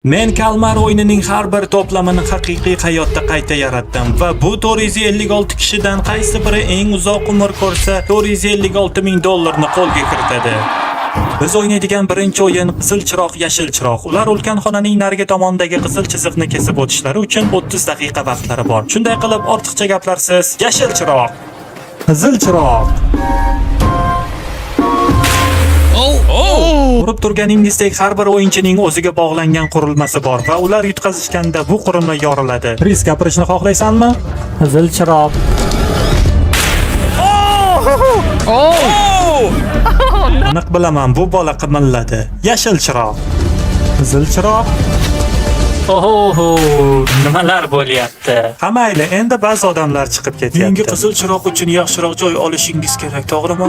Men Kalmar o'yinining har bir to'plamini haqiqiy hayotda qayta yaratdim va bu 456 kishidan qaysi biri eng uzoq umr ko'rsa 456 ming dollarni qo'lga kiritadi. Biz o'ynaydigan birinchi o'yin qizil chiroq, yashil chiroq. Ular ulkan xonaning narigi tomonidagi qizil chiziqni kesib o'tishlari uchun 30 daqiqa vaqtlari bor. Shunday qilib, ortiqcha gaplarsiz, yashil chiroq, qizil chiroq. Ko'rib turganingizdek har bir o'yinchining o'ziga bog'langan qurilmasi bor va ular yutqazishganda bu qurilma yoriladi. Risk gapirishni xohlaysanmi? Qizil chiroq. Aniq bilaman, bu bola qimilladi. Yashil chiroq. Qizil chiroq. Nimalar bo'lyapti? Qamayli, endi ba'zi odamlar chiqib ketyapti. Menga qizil chiroq uchun yaxshiroq joy olishingiz kerak, to'g'rimi?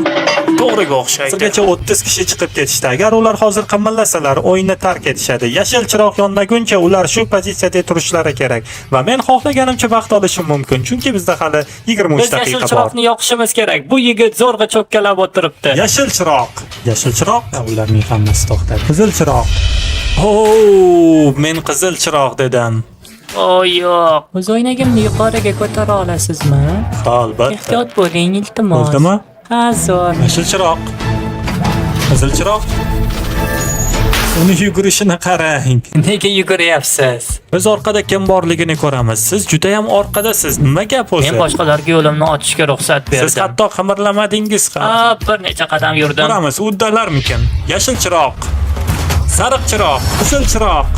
To'g'riga o'xshaydi. Hozirgacha 30 kishi chiqib ketishdi. Agar ular hozir qimallasalar, o'yinni tark etishadi. Yashil chiroq yonmaguncha ular shu pozitsiyada turishlari kerak va men xohlaganimcha vaqt olishim mumkin, chunki bizda hali 23 Biz daqiqa yashil bor. chiroqni yoqishimiz kerak. Bu yigit zo'rg'a cho'kkalab o'tiribdi. Yashil chiroq. Yashil chiroq. Ularning hammasi to'xtadi. Qizil chiroq. Men qizil chiroq dedim. Yo'q. O'z o'ynagimni yuqoriga ko'tara olasizmi? Albatta. Ehtiyot bo'ling, iltimos. Bo'ldimi? Ha, zo'r. Yashil chiroq. Qizil chiroq. Uni yugurishini qarang. Nega yuguryapsiz? Biz orqada kim borligini ko'ramiz. Siz juda ham orqadasiz. Nima gap o'zi? Men boshqalarga yo'limni ochishga ruxsat berdim. Siz hatto qimirlamadingiz ham. Bir necha qadam yurdim. Ko'ramiz, uddalarmikin. Yashil chiroq. Sariq chiroq, qizil chiroq.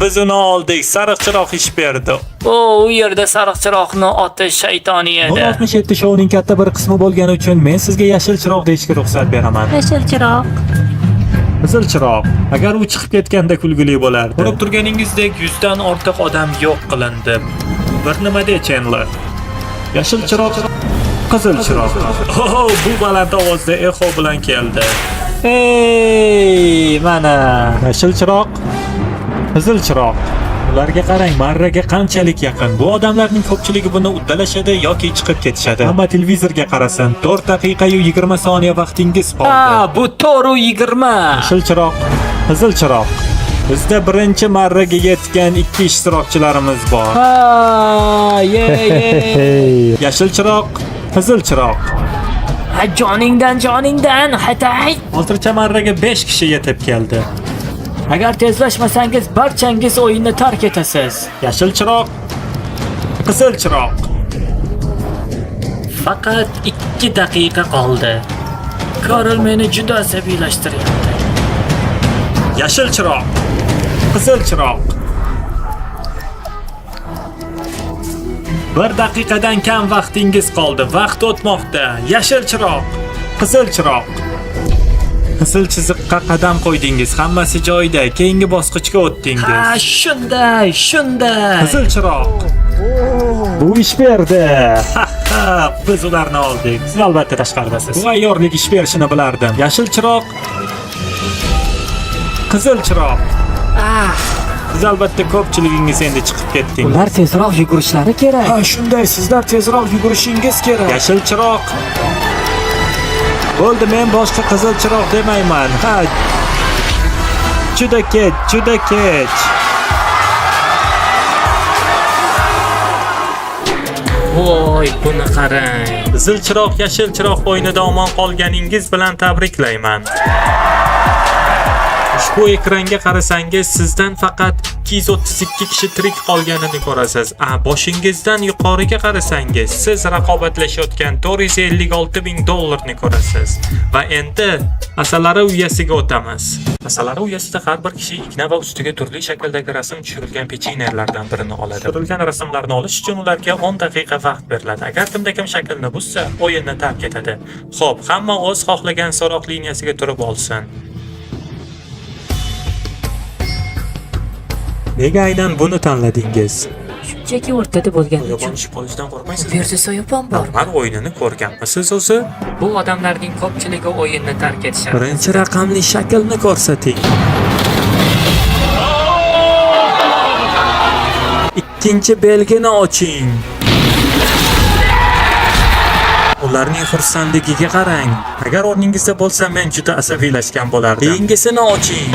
Biz uni oldik. Sariq chiroq ish berdi. U yerda sariq chiroqni otish shaytoniy edi. 67 shouning katta bir qismi bo'lgani uchun men sizga yashil chiroq deyishga ruxsat beraman. Yashil chiroq. Qizil chiroq. Agar u chiqib ketganda kulgili bo'lardi. Ko'rib turganingizdek 100 dan ortiq odam yo'q qilindi. Bir nima de Chandler. Yashil chiroq, qizil chiroq. Bu baland ovozda echo bilan keldi. Mana yashil chiroq, qizil chiroq. Ularga qarang, marraga qanchalik yaqin. Bu odamlarning ko'pchiligi buni uddalashadi yoki chiqib ketishadi. Hamma televizorga qarasin. 4 daqiqa yu 20 soniya vaqtingiz qoldi. Bu to'g'ri 20. Yashil chiroq, qizil chiroq. Bizda birinchi marraga yetgan 2 ishtirokchilarimiz bor. Yashil chiroq, qizil chiroq. Joningdan, hatay. Hozircha marraga 5 kishi yetib keldi. Agar tezlashmasangiz barchangiz o'yinni tark etasiz. Yashil chiroq, qizil chiroq. Faqat 2 daqiqa qoldi. Karl meni juda asabiylashtiryapti. Yashil chiroq, qizil chiroq. 1 daqiqadan kam vaqtingiz qoldi. Vaqt o'tmoqda. Yashil chiroq, qizil chiroq. Qizil chiziqqa qadam qo'ydingiz. Hammasi joyida. Keyingi bosqichga o'tdingiz. Shunday. Qizil chiroq. Bu ish berdi. Biz ularni oldik. Siz albatta tashqaridasiz. Bu ayyorlik ish berishini bilardim. Yashil chiroq, qizil chiroq. Siz albatta ko'pchiligingiz endi chiqib ketdingiz. Ular tezroq yugurishlari kerak. Shunday, sizlar tezroq yugurishingiz kerak. Yashil chiroq. Bo'ldi, men boshqa qizil chiroq demayman. Juda kech. Voy, buni qarang. Qizil chiroq, yashil chiroq o'yinida omon qolganingiz bilan tabriklayman. Ushbu ekranga qarasangiz sizdan faqat 232 kishi tirik qolganini ko'rasiz. Boshingizdan yuqoriga qarasangiz siz raqobatlashayotgan 456 ming dollarni ko'rasiz. Va endi asalari uyasiga o'tamiz. Asalari uyasida har bir kishi igna va ustiga turli shakldagi rasm tushirilgan pechenyelardan birini oladi. Tushirilgan rasmlarni olish uchun ularga 10 daqiqa vaqt beriladi. Agar kimda kim shaklni buzsa, o'yinni tark etadi. Xo'p, hamma o'z xohlagan so'roq liniyasiga turib olsin. Nega aynan buni tanladingiz? Shunchaki o'rtada bo'lgani uchun. Yopon shipolishdan qo'rqmaysizmi? Bu yerda soyabon bor. Normal o'yinini ko'rganmisiz o'zi? Bu odamlarning ko'pchiligi o'yinni tark etishadi. Birinchi raqamli shaklni ko'rsating. Ikkinchi belgini oching. Ularning xursandligiga qarang. Agar o'rningizda bo'lsam, men juda asabiylashgan bo'lardim. Keyingisini oching.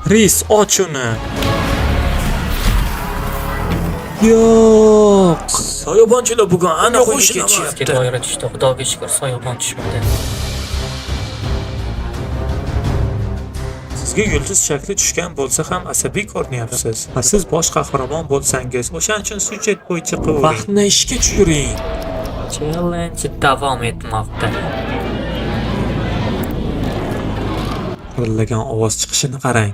Kris, och uni. Yo'q. Soyabonchilar bugun aniq o'yinga Chizga doira tushdi. Xudoga shukr, soyabon tushmadi. Sizga yulduz shakli tushgan bo'lsa ham asabiy ko'rinyapsiz. Siz bosh qahramon bo'lsangiz, o'shaning uchun sujet bo'yicha qiling. Vaqtni ishga tushiring. Challenge davom etmoqda. Qirillagan ovoz chiqishini qarang.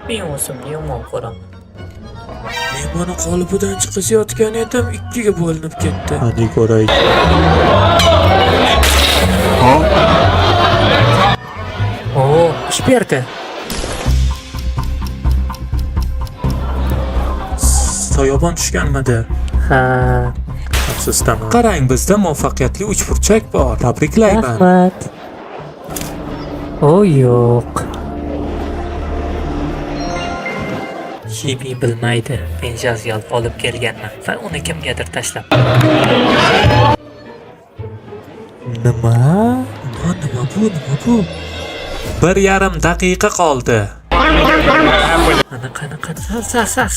Men o'zimni yomon ko'raman. Men mana qolibidan chiqishayotgan edim, ikkiga bo'linib ketdi. Qani ko'raylik. Oo, ish berdi. Soyabon tushganmidi? Ha. Afsusdaman. Qarang, bizda muvaffaqiyatli uchburchak bor. Tabriklayman. Rahmat. O yo'q. Shibi bilmaydi. Men jaziyal olib kelganman va uni kimgadir tashlab. Nima bu? 1,5 daqiqa qoldi.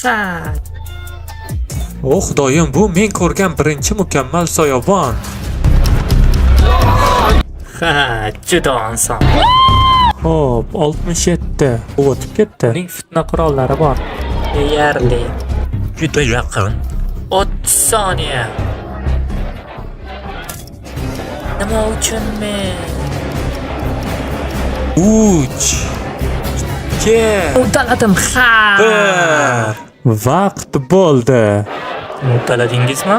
Sa. O xudoyim, bu men ko'rgan birinchi mukammal soyabon. Ha, juda oson. Xo'p, 67. U o'tib ketdi. Uning fitna qurollari bor. Deyarli. Juda yaqin. 30 soniya. Nima uchun men? 3 2 Uddaladim. Ha. 1. Vaqt bo'ldi. Uddaladingizmi?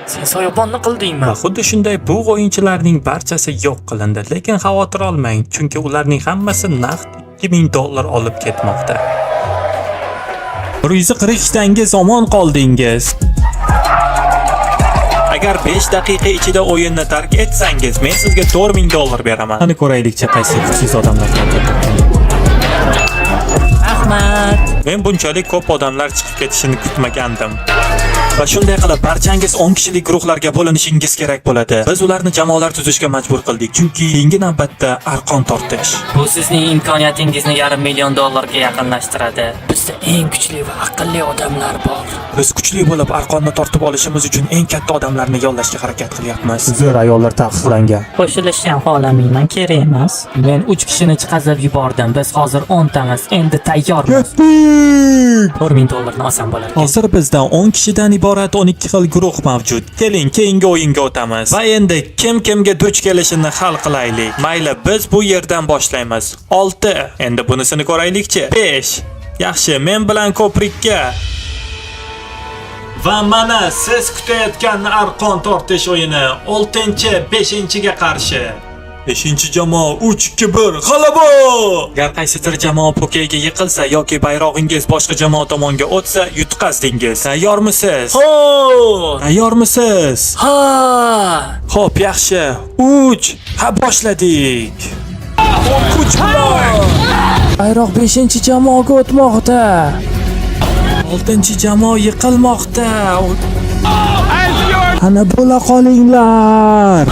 Sen soyabonni qildingmi? Va xuddi shunday bu o'yinchilarning barchasi yo'q qilindi, lekin xavotir olmang, chunki ularning hammasi naqd $2000 olib ketmoqda. 140 tangiz omon qoldingiz. Agar 5 daqiqa ichida o'yinni tark etsangiz, men sizga $4000 beraman. Qani ko'raylikchi qaysi kuchsiz odamlar Rahmat. Men bunchalik ko'p odamlar chiqib ketishini kutmagandim. Va shunday qilib barchangiz 10 kishilik guruhlarga bo'linishingiz kerak bo'ladi. Biz ularni jamoalar tuzishga majbur qildik, chunki keyingi navbatda arqon tortish. Bu sizning imkoniyatingizni $500,000 ga yaqinlashtiradi. Bizda eng kuchli va aqlli odamlar bor. Biz kuchli bo'lib arqonni tortib olishimiz uchun eng katta odamlarni yollashga harakat qilyapmiz. Zo'r ayollar taqiqlangan. Qo'shilishni ham xohlamayman, kerak emas. Men 3 kishini chiqazib yubordim. Biz hozir 10 tamiz. Endi tayyormiz. $4000 ni oson bo'ladi. Hozir bizda 10 kishidan iborat 12 xil guruh mavjud. Keling, keyingi o'yinga o'tamiz. Va endi kim kimga duch kelishini hal qilaylik. Mayli, biz bu yerdan boshlaymiz. 6. Endi bunisini ko'raylikchi. 5. Yaxshi, men bilan ko'prikka. Va mana siz kutayotgan arqon tortish o'yini 6-5-ga qarshi. 5-jamoa 3-2-1 g'alaba! Agar qaysidir jamoa pokega yiqilsa yoki bayrog'ingiz boshqa jamoa tomonga o'tsa, yutqazdingiz. Tayyormisiz? Ho! Tayyormisiz? Ha! Xo'p, yaxshi. 3. Ha, boshladik. Kuch bilan. Bayroq 5-jamoaga o'tmoqda. 6-jamoa yiqilmoqda. Ana bo'la qolinglar.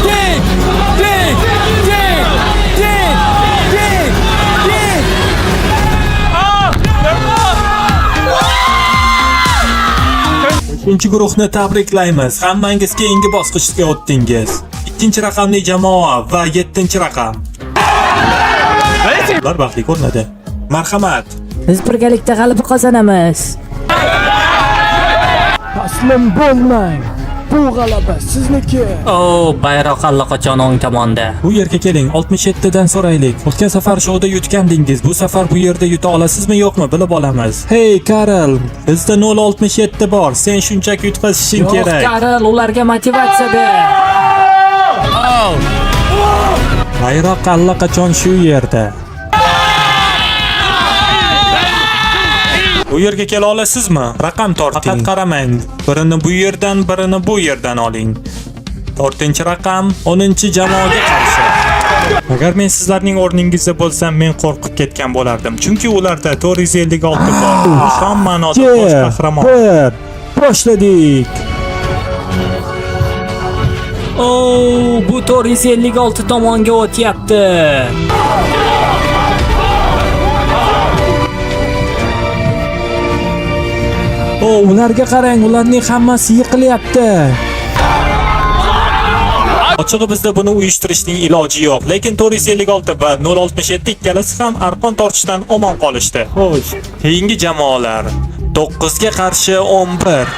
Ikkinchi guruhni tabriklaymiz. Hammangiz keyingi bosqichga o'tdingiz. 2-raqamli jamoa va 7-raqam. Ular baxtli ko'rinadi. Marhamat. Biz birgalikda g'alaba qozonamiz. Taslim bo'lmang. Bu g'alaba sizniki. O, bayroq allaqachon o'ng tomonda. Bu yerga keling, 67 dan so'raylik. O'tgan safar shouda yutgandingiz. Bu safar bu yerda yuta olasizmi, yo'qmi, bilib olamiz. Hey, Karl, bizda 067 bor. Sen shunchaki yutqazishing kerak. Yo'q, Karl, ularga motivatsiya ber. Bayroq allaqachon shu yerda. Bu yerga kela olasizmi? Raqam torting. Faqat qaramang. Birini bu yerdan, birini bu yerdan oling. 4-raqam 10-jamoaga qarshi. Agar men sizlarning o'rningizda bo'lsam, men qo'rqib ketgan bo'lardim. Chunki ularda 456 bor. Shon ma'noda bosh qahramon. Boshladik. Bu 456 tomonga o'tyapti. Ularga qarang, ularning hammasi yiqilyapti. Ochig'i bizda buni uyushtirishning iloji yo'q, lekin 456 va 067 ikkalasi ham arqon tortishdan omon qolishdi. Xo'sh, keyingi jamoalar 9 ga qarshi 11.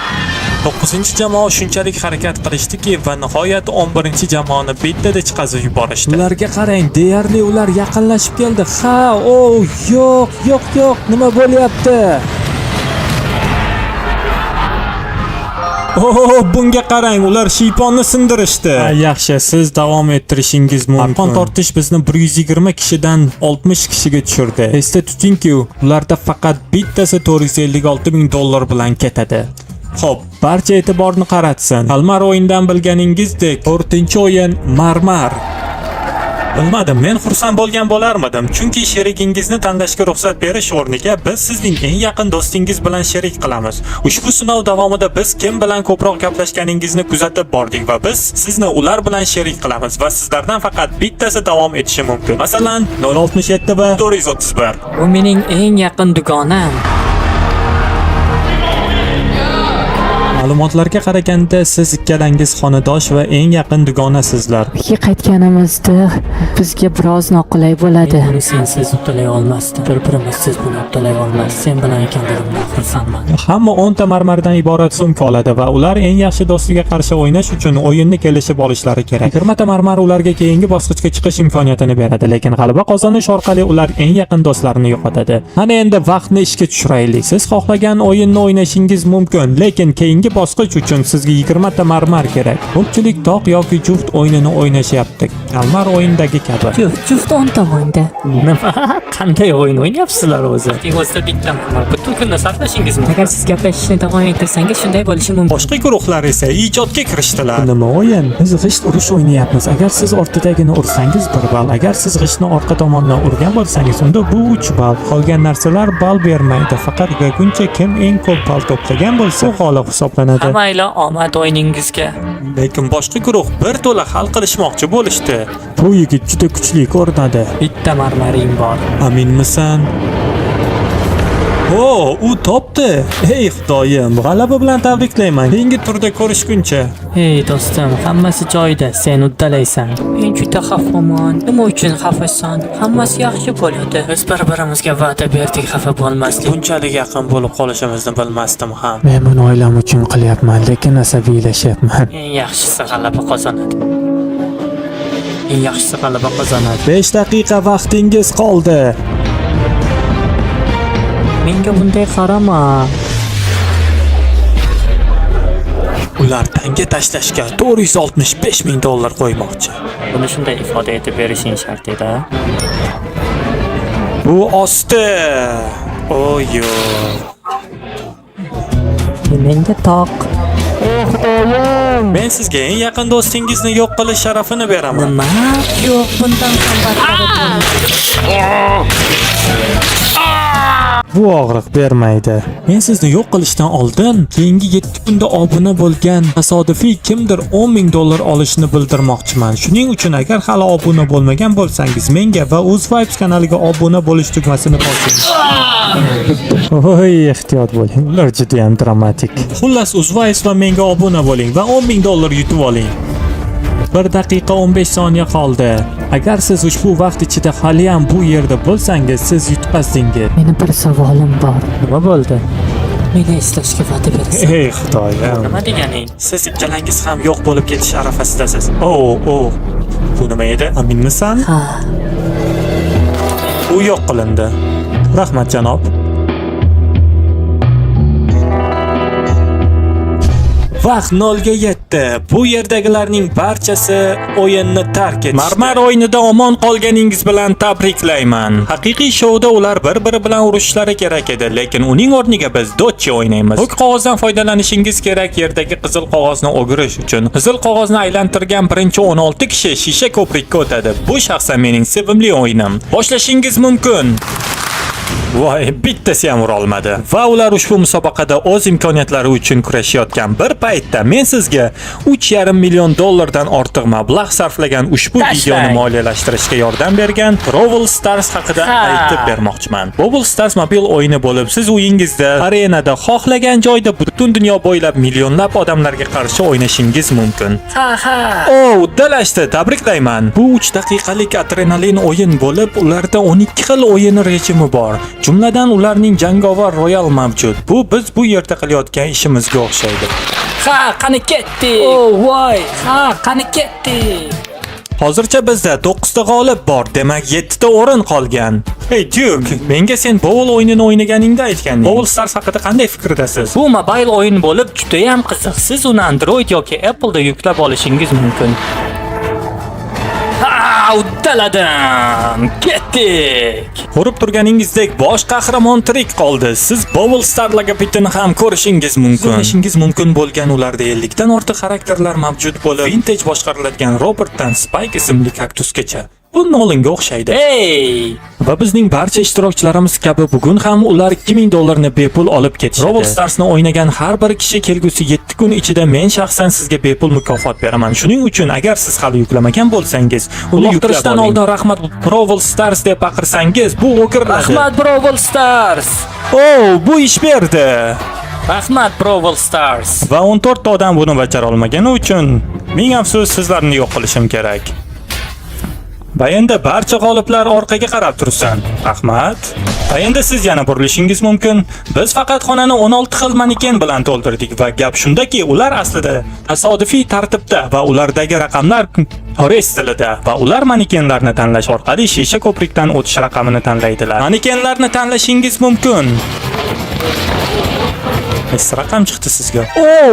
9-jamoa shunchalik harakat qilishdiki va nihoyat 11-jamoani bittada chiqazib yuborishdi. Ularga qarang, deyarli ular yaqinlashib keldi. Yo'q, nima bo'lyapti? Bunga qarang, ular shiyponni sindirishdi. Yaxshi, siz davom ettirishingiz mumkin. Arqon tortish bizni 120 kishidan 60 kishiga tushirdi. Esda tutingki, ularda faqat bittasi 456 ming dollar bilan ketadi. Xo'p, barcha e'tiborni qaratsin. Kalmar o'yindan bilganingizdek, 4-o'yin marmar. Bilmadim, men xursand bo'lgan bo'larmidim, chunki sherigingizni tanlashga ruxsat berish o'rniga biz sizning eng yaqin do'stingiz bilan sherik qilamiz. Ushbu sinov davomida biz kim bilan ko'proq gaplashganingizni kuzatib bordik va biz sizni ular bilan sherik qilamiz va sizlardan faqat bittasi davom etishi mumkin. Masalan, 067 va 431. Bu mening eng yaqin dugonam. Ma'lumotlarga qaraganda siz ikkalangiz xonadosh va eng yaqin dugonasizlar. Uyga qaytganimizda bizga biroz noqulay bo'ladi. Buni sensiz uddalay olmasdim. Bir-birimiz siz buni uddalay olmaysiz. Sen bilan ekanligimdan xursandman. Hamma 10 ta marmardan iborat sumka oladi va ular eng yaxshi do'stiga qarshi o'ynash uchun o'yinni kelishib olishlari kerak. 20 ta marmar ularga keyingi bosqichga chiqish imkoniyatini beradi, lekin g'alaba qozonish orqali ular eng yaqin do'stlarini yo'qotadi. Mana endi vaqtni ishga tushiraylik. Siz xohlagan o'yinni o'ynashingiz mumkin, lekin keyingi bosqich uchun sizga 20 ta marmar kerak. Ko'pchilik toq yoki juft o'yinini o'ynashyapti. Kalmar o'yindagi kabi. Juft 10 tomonda. Nima? Qanday o'yin o'ynayapsizlar o'zi? O'zida bitta marmar. Butun kunni sarflashingiz mumkin. Agar siz gaplashishni davom ettirsangiz, shunday bo'lishi mumkin. Boshqa guruhlar esa ijodga kirishdilar. Nima o'yin? Biz g'isht urush o'ynayapmiz. Agar siz ortidagini ursangiz 1 ball, agar siz g'ishtni orqa tomondan urgan bo'lsangiz, unda bu 3 ball. Qolgan narsalar ball bermaydi. Faqat yaguncha kim eng ko'p ball to'plagan bo'lsa, g'olib hisoblanadi. Mayli, omad o'yiningizga. Lekin boshqa guruh bir to'la hal qilishmoqchi bo'lishdi. Bu yigit juda kuchli ko'rinadi. Bitta marmaring bor. Aminmisan? U topdi. Ey Xudoyim, g'alaba bilan tabriklayman. Keyingi turda ko'rishguncha. Hey do'stim, hammasi joyida. Sen uddalaysan. Men juda xafaman. Nima uchun xafasan? Hammasi yaxshi bo'ladi. Biz bir-birimizga va'da berdik, xafa bo'lmaslik. Bunchalik yaqin bo'lib qolishimizni bilmasdim ham. Men buni oilam uchun qilyapman, lekin asabiylashyapman. Eng yaxshisi g'alaba qozonadi. Eng yaxshisi g'alaba qozonadi. 5 daqiqa vaqtingiz qoldi. Menga bunday qarama. Ular tanga tashlashga 465 ming dollar qo'ymoqchi. Buni shunday ifoda etib berishing shart edi. Bu osti. Yo'q. Menga toq. Men sizga eng yaqin do'stingizni yo'q qilish sharafini beraman. Nima? Yo'q, bundan ham battar. Bu og'riq bermaydi. Men sizni yo'q qilishdan oldin keyingi 7 kunda obuna bo'lgan tasodifiy kimdir 10 ming dollar olishini bildirmoqchiman. Shuning uchun agar hali obuna bo'lmagan bo'lsangiz, menga va UzVibes kanaliga obuna bo'lish tugmasini bosing. Ehtiyot bo'ling. Ular juda ham dramatik. Xullas, UzVibes va menga obuna bo'ling va 10 ming dollar yutib oling. 1 daqiqa 15 soniya qoldi. Agar siz ushbu vaqt ichida hali ham bu yerda bo'lsangiz, siz yutqazdingiz. Meni bir savolim bor. Nima bo'ldi? Meni eslashga va'da berasiz. Ey Xudoyim. Nima deganing? Siz ikkalangiz ham yo'q bo'lib ketish arafasidasiz. Bu nima edi? Aminmisan? Ha. U yo'q qilindi. Rahmat janob. Vaqt 0 ga yetdi. Bu yerdagilarning barchasi o'yinni tark etdi. Marmar o'yinida omon qolganingiz bilan tabriklayman. Haqiqiy shouda ular bir-biri bilan urushishlari kerak edi, lekin uning o'rniga biz dotchi o'ynaymiz. Ko'k qog'ozdan foydalanishingiz kerak yerdagi qizil qog'ozni o'girish uchun. Qizil qog'ozni aylantirgan birinchi 16 kishi shisha ko'prikka o'tadi. Bu shaxsan mening sevimli o'yinim. Boshlashingiz mumkin. Voy, bittasi ham ura olmadi. Va ular ushbu musobaqada o'z imkoniyatlari uchun kurashayotgan bir paytda men sizga 3,5 million dollardan ortiq mablag' sarflagan ushbu videoni moliyalashtirishga yordam bergan Brawl Stars haqida aytib bermoqchiman. Brawl Stars mobil o'yini bo'lib, siz uyingizda, arenada, xohlagan joyda butun dunyo bo'ylab millionlab odamlarga qarshi o'ynashingiz mumkin. Uddalashdi, tabriklayman. Bu 3 daqiqalik adrenalin o'yin bo'lib, ularda 12 xil o'yin rejimi bor. Jumladan ularning jangovar royal mavjud. Bu biz bu yerda qilayotgan ishimizga o'xshaydi. Qani ketdik. Voy, qani ketdik. Hozircha bizda 9 ta g'olib bor, demak 7 ta o'rin qolgan. Hey Duke, menga sen Brawl o'yinini o'ynaganingda aytganding. Brawl Stars haqida qanday fikrdasiz? Bu mobil o'yin bo'lib, juda ham qiziq. Siz uni Android yoki Apple da yuklab olishingiz mumkin. Uddaladim. Ketdik. Ko'rib turganingizdek bosh qahramon tirik qoldi. Siz Brawl Stars logotipini ham ko'rishingiz mumkin. Ko'rishingiz mumkin bo'lgan ularda 50 dan ortiq xarakterlar mavjud bo'lib, vintage boshqariladigan Robertdan Spike ismli kaktusgacha. Bu Nolanga o'xshaydi. Hey! Va bizning barcha ishtirokchilarimiz kabi bugun ham ular 2000 dollarni bepul olib ketishadi. Brawl Starsni o'ynagan har bir kishi kelgusi 7 kun ichida men shaxsan sizga bepul mukofot beraman. Shuning uchun agar siz hali yuklamagan bo'lsangiz, uni yuklashdan oldin rahmat Brawl Stars deb baqirsangiz, bu o'kiriladi. Rahmat Brawl Stars. Bu ish berdi. Rahmat Brawl Stars. Va 14 ta odam buni bajara olmagani uchun ming afsus, sizlarni yo'q qilishim kerak. Va endi barcha g'oliblar orqaga qarab tursin. Rahmat. Va endi siz yana burilishingiz mumkin. Biz faqat xonani 16 xil maneken bilan to'ldirdik va gap shundaki, ular aslida tasodifiy tartibda va ulardagi raqamlar koreys tilida va ular manekenlarni tanlash orqali shisha ko'prikdan o'tish raqamini tanlaydilar. Manekenlarni tanlashingiz mumkin. Qaysi raqam chiqdi sizga?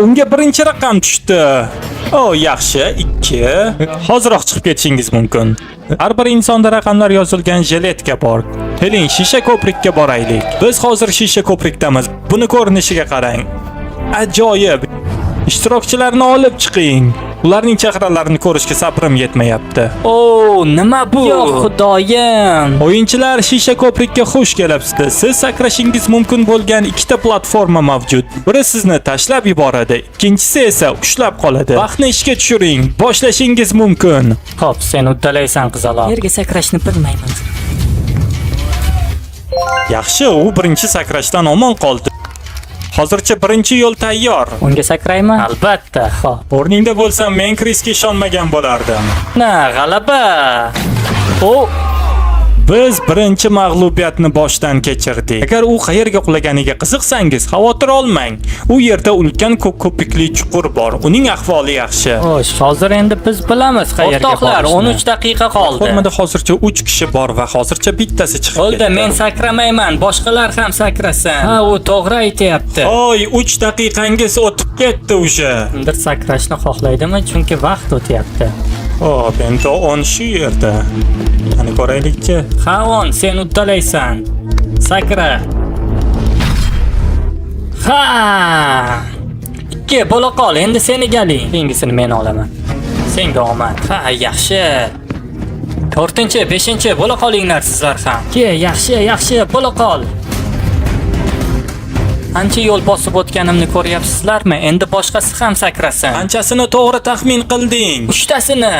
Unga birinchi raqam tushdi. Yaxshi, 2. Hoziroq chiqib ketishingiz mumkin. Har bir insonda raqamlar yozilgan jiletka bor. Keling, shisha ko'prikka boraylik. Biz hozir shisha ko'prikdamiz. Buni ko'rinishiga qarang. Ajoyib. Ishtirokchilarni olib chiqing. Ularning chehralarini ko'rishga sabrim yetmayapti. Nima bu? Yo'q, xudoyim. O'yinchilar, shisha ko'prikka xush kelibsiz. Siz sakrashingiz mumkin bo'lgan ikkita platforma mavjud. Biri sizni tashlab yuboradi, ikkinchisi esa ushlab qoladi. Vaqtni ishga tushiring. Boshlashingiz mumkin. Xo'p, sen uddalaysan, qizaloq. Yerga sakrashni bilmayman. Yaxshi, u birinchi sakrashdan omon qoldi. Hozircha birinchi yo'l tayyor. Unga sakrayman? Albatta. Xo'p. O'rningda bo'lsam, men Krisga ishonmagan bo'lardim. G'alaba. Biz birinchi mag'lubiyatni boshdan kechirdik. Agar u qayerga qulaganiga qiziqsangiz, xavotir olmang. U yerda ulkan ko'pikli chuqur bor. Uning ahvoli yaxshi. Hozir endi biz bilamiz qayerga borishni. 13 daqiqa qoldi. Formada hozircha 3 kishi bor va hozircha bittasi chiqib ketdi. Bo'ldi, men sakramayman, boshqalar ham sakrasin. U to'g'ri aytayapti. 3 daqiqangiz o'tib ketdi o'sha. Kimdir sakrashni xohlaydimi, chunki vaqt o'tyapti. Endi 10 shu yerda. Qani ko'raylikchi. On, sen uddalaysan. Sakra. Ikki bo'la qol, endi sen egaling. Keyingisini men olaman. Senga omad. Yaxshi. 4-chi, 5-chi bo'la qolinglar sizlar ham. Yaxshi, bo'la qol. Ancha yo'l bosib o'tganimni ko'ryapsizlarmi? Endi boshqasi ham sakrasin. Qanchasini to'g'ri taxmin qilding? 3tasini.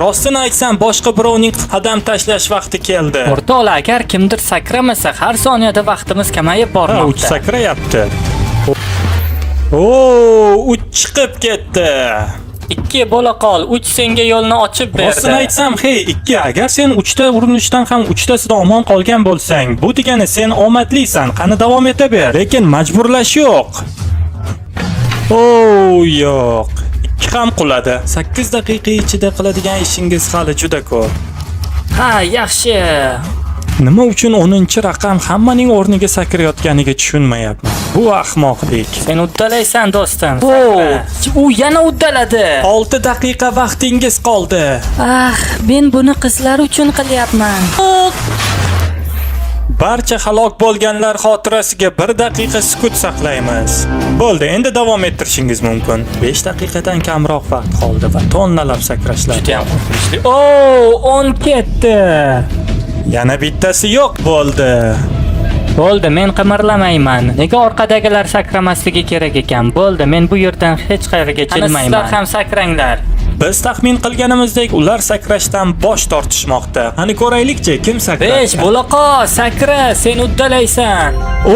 Rostini aytsam, boshqa birovning qadam tashlash vaqti keldi. O'rtoqlar, agar kimdir sakramasa, har soniyada vaqtimiz kamayib bormoqda. 3 sakrayapti. 3 chiqib ketdi. 2 bo'la qol, 3 senga yo'lni ochib berdi. Rostini aytsam, 2. Agar sen 3 ta urinishdan ham 3tasida omon qolgan bo'lsang, bu degani sen omadlisan. Qani davom etaver. Lekin majburlash yo'q. Yo'q. 2 ham quladi. 8 daqiqa ichida qiladigan ishingiz hali juda ko'p. Yaxshi. Nima uchun 10-raqam hammaning o'rniga sakrayotganiga tushunmayapman. Bu ahmoqlik. Sen uddalaysan, do'stim. U yana uddaladi. 6 daqiqa vaqtingiz qoldi. Men buni qizlar uchun qilyapman. Barcha halok bo'lganlar xotirasiga 1 daqiqa sukut saqlaymiz. Bo'ldi, endi davom ettirishingiz mumkin. 5 daqiqadan kamroq vaqt qoldi va tonnalab sakrashlar. Juda ham qo'rqinchli. 10 ketdi. Yana bittasi yo'q bo'ldi. Bo'ldi, men qimirlamayman. Nega orqadagilar sakramasligi kerak ekan? Bo'ldi, men bu yerdan hech qayerga jilmayman. Sizlar ham sakranglar. Biz taxmin qilganimizdek ular sakrashdan bosh tortishmoqda. Qani ko'raylikchi, kim sakraydi? 5 Bo'loqo, sakra, sen uddalaysan. U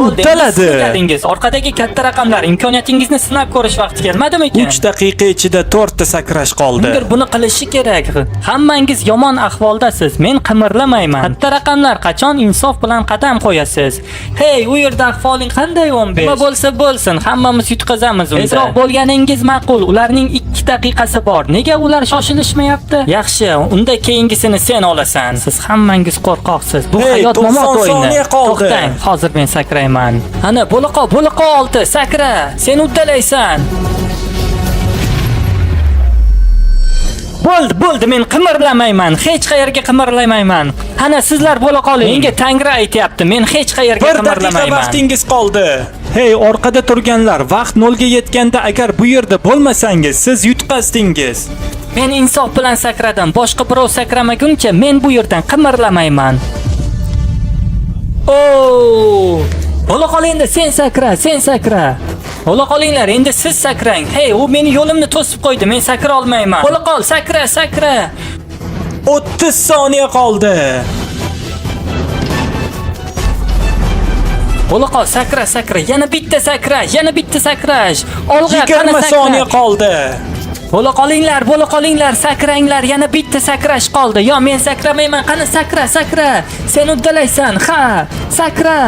uddaladi. Siz orqadagi katta raqamlar, imkoniyatingizni sinab ko'rish vaqti kelmadimi ekan? 3 daqiqa ichida 4 ta sakrash qoldi. Kimdir buni qilishi kerak. Hammangiz yomon ahvoldasiz. Men qimirlamayman. Katta raqamlar qachon insof bilan qadam qo'yasiz? Hey, u yerda ahvoling qanday 15? Nima bo'lsa bo'lsin, hammamiz yutqazamiz unda. Tezroq bo'lganingiz ma'qul. Ularning 2 daqiqasi bor. Nega ular shoshilishmayapti? Yaxshi, unda keyingisini sen olasan. Siz hammangiz qo'rqoqsiz. Bu hayot mamot o'yini. To'xtang, hozir men sakrayman. Ana, bo'loqo 6, sakra. Sen uddalaysan. Bo'ldi, men qimirlamayman. Hech qayerga qimirlamayman. Ana sizlar bo'la qoling. Menga Tangri aytayapti. Men hech qayerga qimirlamayman. 1 daqiqa vaqtingiz qoldi. Hey, orqada turganlar, vaqt 0 ga yetganda agar bu yerda bo'lmasangiz, siz yutqazdingiz. Men insof bilan sakradim. Boshqa birov sakramaguncha men bu yerdan qimirlamayman. Bo'la qol endi, sen sakra. Bo'la qolinglar, endi siz sakrang. Hey, u meni yo'limni to'sib qo'ydi. Men sakra olmayman. Bo'la qol, sakra. 30 soniya qoldi. Bo'loqo, sakra. Yana bitta sakrash. Olg'a, 20 soniya qoldi. Bo'la qolinglar, sakranglar. Yana bitta sakrash qoldi. Yo, men sakramayman. Qani sakra. Sen uddalaysan. Ha, sakra.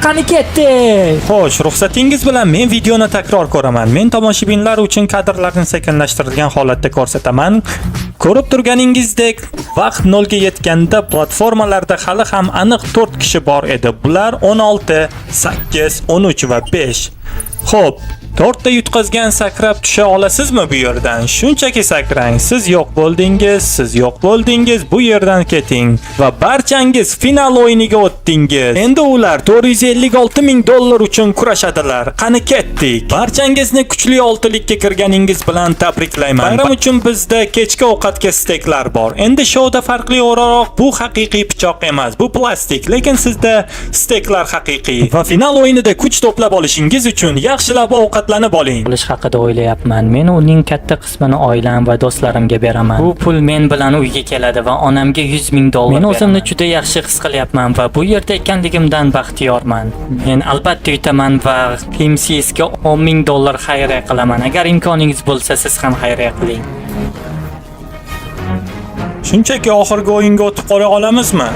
Qani ketdi. Xo'sh, ruxsatingiz bilan men videoni takror ko'raman. Men tomoshabinlar uchun kadrlarni sekinlashtirilgan holatda ko'rsataman. Ko'rib turganingizdek, vaqt 0 ga yetganda platformalarda hali ham aniq 4 kishi bor edi. Bular 16, 8, 13 va 5. Xo'p, 4 ta yutqazgan sakrab tusha olasizmi bu yerdan? Shunchaki sakrang. Siz yo'q bo'ldingiz, bu yerdan keting va barchangiz final o'yiniga o'tdingiz. Endi ular 456 ming dollar uchun kurashadilar. Qani ketdik. Barchangizni kuchli oltilikka kirganingiz bilan tabriklayman. Bayram uchun bizda kechki ovqatga steklar bor. Endi shouda farqli o'raroq, bu haqiqiy pichoq emas, bu plastik, lekin sizda steklar haqiqiy. Va final o'yinida kuch to'plab olishingiz uchun yaxshilab ovqatlanib oling. Qilish haqida o'ylayapman. Men uning katta qismini oilam va do'stlarimga beraman. Bu pul men bilan uyga keladi va onamga 100 ming dollar. Men o'zimni juda yaxshi his qilyapman va bu yerda ekanligimdan baxtiyorman. Men albatta yutaman va PMCSga 10 ming dollar xayriya qilaman. Agar imkoningiz bo'lsa, siz ham xayriya qiling. Shunchaki oxirgi o'yinga o'tib qora olamizmi?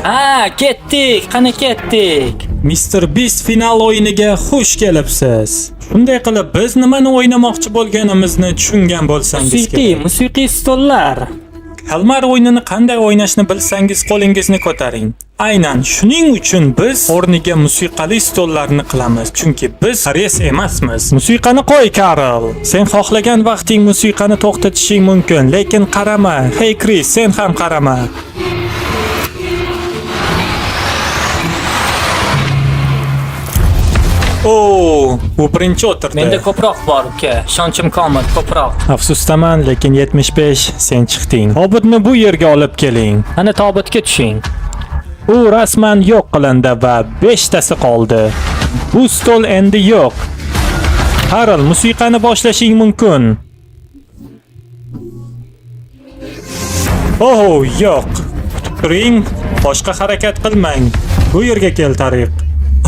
Ketdik. Qani ketdik. Mr. Beast final o'yiniga xush kelibsiz. Shunday qilib, biz nimani o'ynamoqchi bo'lganimizni tushungan bo'lsangiz kerak. Musiqiy stollar. Kalmar o'yinini qanday o'ynashni bilsangiz, qo'lingizni ko'taring. Aynan shuning uchun biz o'rniga musiqali stollarni qilamiz, chunki biz res emasmiz. Musiqani qo'y, Karl. Sen xohlagan vaqting musiqani to'xtatishing mumkin, lekin qarama. Hey Chris, sen ham qarama. U birinchi o'tirdi. Menda ko'proq bor, uka. Ishonchim komil, ko'proq. Afsusdaman, lekin 75 sen chiqding. Tobutni bu yerga olib keling. Ana tobutga tushing. U rasman yo'q qilindi va 5 tasi qoldi. Bu stol endi yo'q. Karl, musiqani boshlashing mumkin. Yo'q. Turing, boshqa harakat qilmang. Bu yerga kel, Tariq.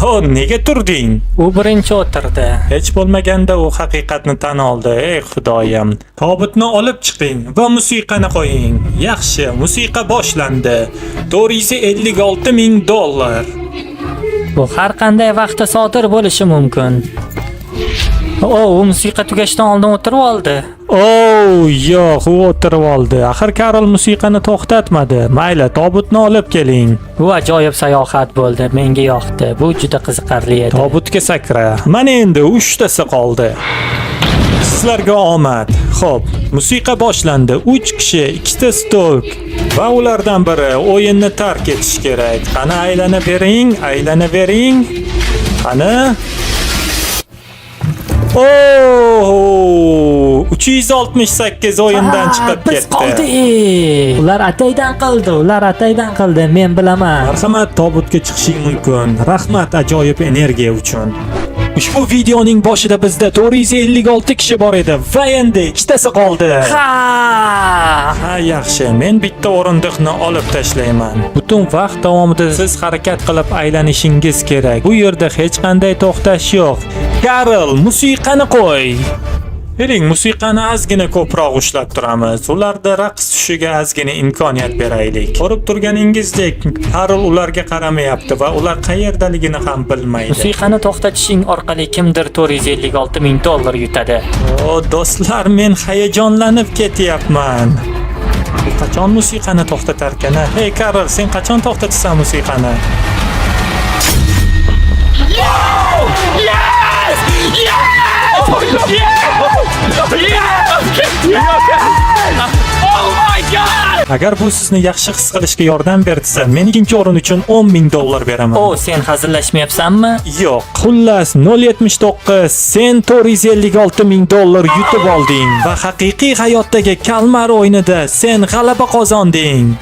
Nega turding? U birinchi o'tirdi. Hech bo'lmaganda u haqiqatni tan oldi. Ey Xudoyim. Tobutni olib chiqing va musiqani qo'ying. Yaxshi, musiqa boshlandi. 456 ming dollar. Bu har qanday vaqtda sodir bo'lishi mumkin. U musiqa tugashidan oldin o'tirib oldi. Yo'q, u o'tirib oldi. Axir Karl musiqani to'xtatmadi. Mayli, tobutni olib keling. Bu ajoyib sayohat bo'ldi. Menga yoqdi. Bu juda qiziqarli edi. Tobutga sakra. Mana endi 3 tasi qoldi. Sizlarga omad. Xo'p, musiqa boshlandi. 3 kishi, 2 ta stol va ulardan biri o'yinni tark etish kerak. Qani aylanavering. Qani? 3 368 o'yindan chiqib Biz ketdi. qoldik. Ular ataydan qildi, men bilaman. Marhamat, tobutga chiqishing mumkin. Rahmat ajoyib energiya uchun. Ushbu videoning boshida bizda 456 kishi bor edi va endi ikkitasi qoldi. Ha, yaxshi. Men bitta o'rindiqni olib tashlayman. Butun vaqt davomida siz harakat qilib aylanishingiz kerak. Bu yerda hech qanday to'xtash yo'q. Karl, musiqani qo'y. Bering, musiqani ozgina ko'proq ushlab turamiz. Ularda raqs tushiga ozgina imkoniyat beraylik. Ko'rib turganingizdek, Karl ularga qaramayapti va ular qayerdaligini ham bilmaydi. Musiqani to'xtatishing orqali kimdir 456 ming dollar yutadi. O, do'stlar, men hayajonlanib ketyapman. Bu qachon musiqani to'xtatarkan? Hey Karl, sen qachon to'xtatasan musiqani? Agar bu sizni yaxshi his qilishga yordam bersa, men ikkinchi o'rin uchun 10 ming dollar beraman. O, sen hazillashmayapsanmi? Yo'q, xullas 079 sen 456 ming dollar yutib olding va haqiqiy hayotdagi kalmar o'yinida sen g'alaba qozonding.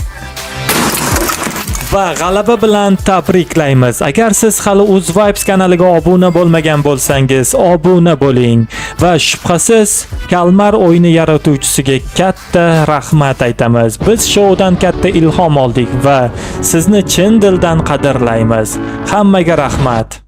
Va g'alaba bilan tabriklaymiz. Agar siz hali Uz Vibes kanaliga obuna bo'lmagan bo'lsangiz, obuna bo'ling va shubhasiz kalmar o'yini yaratuvchisiga katta rahmat aytamiz. Biz shoudan katta ilhom oldik va sizni chin dildan qadrlaymiz. Hammaga rahmat.